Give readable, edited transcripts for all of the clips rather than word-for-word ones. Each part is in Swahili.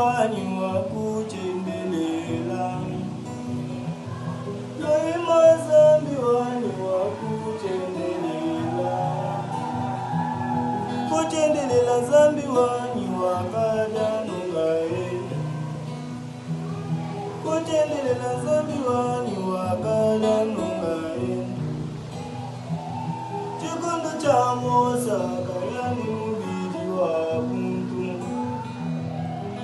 wani wakuchendelela. Loima zambi wani wakuchendelela. Kuchendelela zambi wani wakada nungae. Kuchendelela zambi wani wakada nungae. Chikondo cha mosa kayani mubidi wa muntu.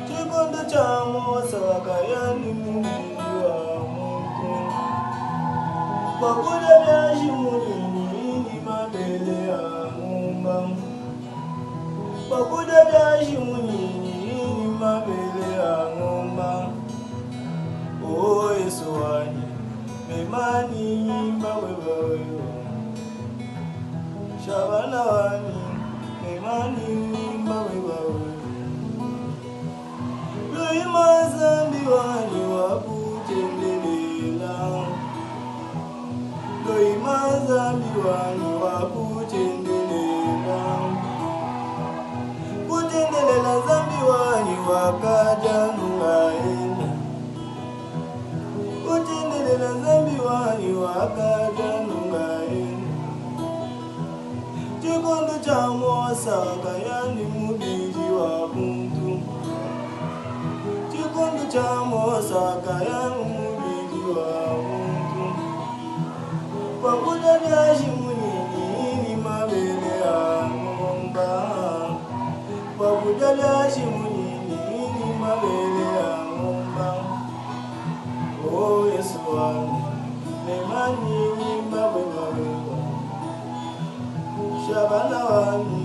Chikondo cha mosa kayani mubidi wa muntu. Pakuda byashi munini mabele ya ngumba. Pakuda byashi munini mabele ya ngumba. Oh Yesu wani memani bawe bawe. Shabana wani memani bawe bawe. Loima zambi wani wakuchendelela. Loima zambi wani wakuchendelela. Kuchendelela zambi wani wakaja nungaenda. Kuchendelela zambi wani wakaja nungaenda. Chikondo cha mosa kayani mubidi wa muntu. Chikondo cha mosa kayani mubidi wa muntu. Pakuda byashi munini mabele ya ngomba. Pakuda byashi munini mabele ya ngomba. Oh Yesu wani memani bawe bawe. Shabana wani